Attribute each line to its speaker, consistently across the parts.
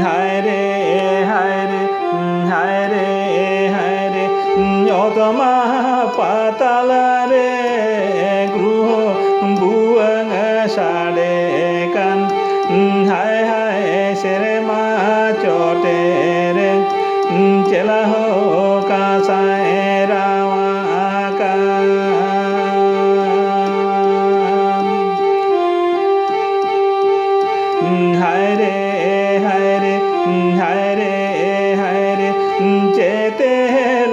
Speaker 1: হায় রে হায় রে হায় রে হায় রে অতমা পাতাল রে গৃহ বুয়ং সাড়ে কান হায় হায় সেরে মা চটে রে চেলা হো কাঁসায় রাওয়া হায় রে হায় রে হায় রে হায় রে যেতে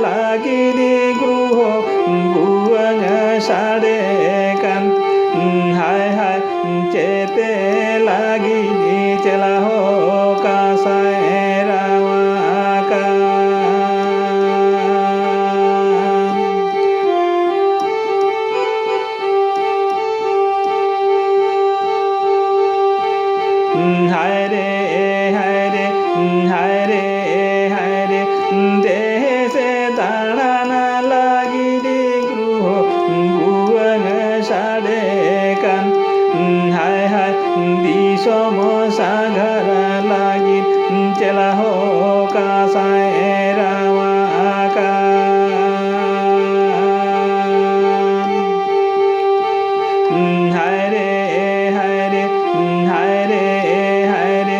Speaker 1: লাগিরি গৃহ বুয়ং সাড়ে কান হায় হায় যেতে লাগিরি চেলা হো কাঁসায় রাওয়া হায় রে হায় রে হায় রে হায় রে দেশে দাঁড়ানা লাগিরি গৃহ বুয়ং সাড়ে কান হায় হায় বিষম সাগর লাগি চেলা হো কাঁসায় রাওয়া হায় রে হায় রে হায় রে হায় রে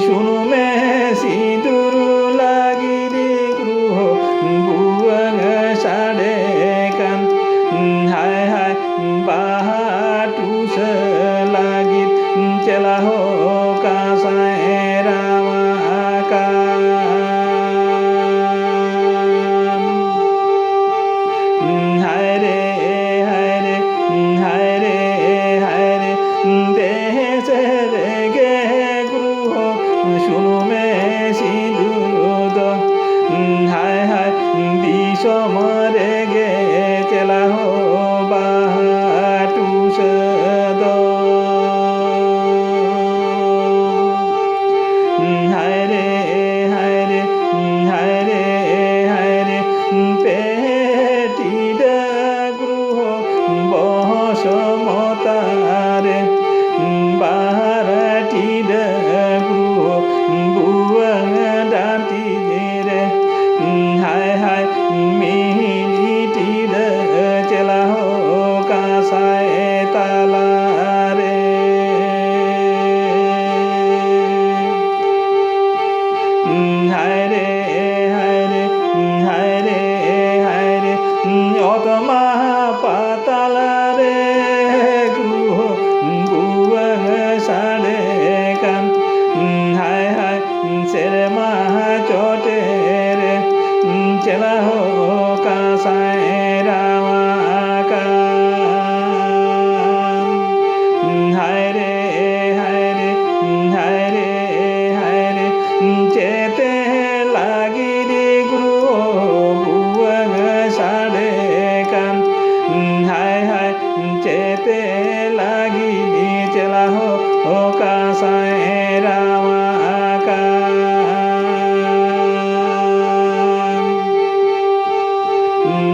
Speaker 1: শুনু মে সিঁদুর লাগিরি গৃহ বুয়ং সাড়ে কান হায় হায় বাহাটুস লাগি চেলা হো কাঁসায় রাওয়া হায় রে হায় রে হায় রে হায় রে দেশে রে গে গৃহ শুনু মে সিঁদুর হায় হায় বিষম রে গে চেলা হো বাহাটুস হায় রে হায় রে হায় রে হায় রে পেটিড গৃহ বসমতারে বাহারাটিড গৃহ বুয়ং ডাটি রে হায় হায় মিহিটিড চেলা হো কাঁসায় তালা রে হায় রে হায় রে হায় রে হায় রে অতমা পাতাল রে গৃহ বুয়ং সাড়ে কান হায় হায় সেরে মা চটে রে চেলা হো কাঁসায় রাওয়া হায় রে হায় রে হায় রে হায় রে যেতে লাগিরি গৃহ বুয়ং সাড়ে কান হায় হায় যেতে লাগিরি চেলা হো কাঁসায় রাওয়া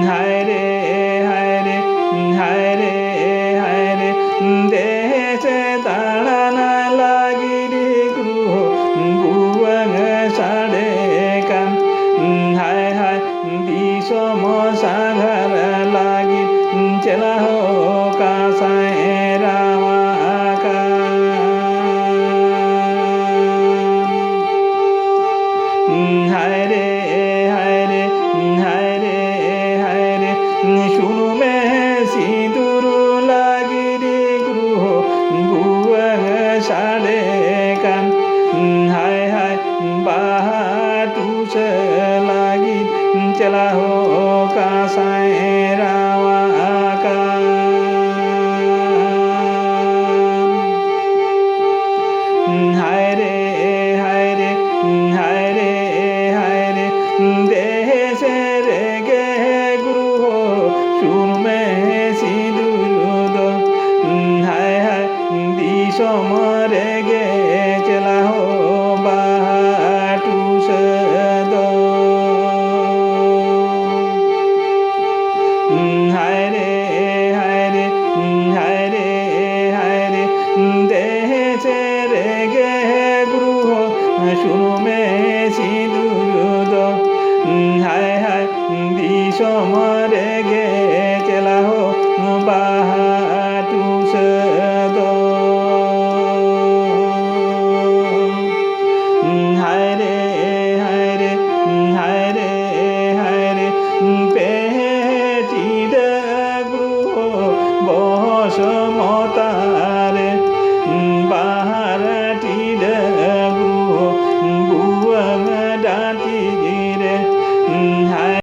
Speaker 1: হায় রে হায় রে হায় রে হায় রে দেশে দাঁড়ানা লাগিরি গৃহ বুয়ং সাড়ে কান হায় হায় বিষম সাগর লাগি চেলা হো কাঁসায় রাওয়া হায় রে হায় রে হায় রে হায় রে শুনু মে সিঁদুর লাগিরি গৃহ বুয়ং সাড়ে কান হায় হায় বাহাটুস লাগি চেলা হো কাঁসায় রাওয়া হায় রে হায় রে হায় রে হায় রে দেশে রে গে গৃহ শুনু মে সিঁদুর হায় হায় বিষম রে গে চেলা হো বাহাটুস মে সিঁদুর হায় হায় দিশমরে গে চেলা হো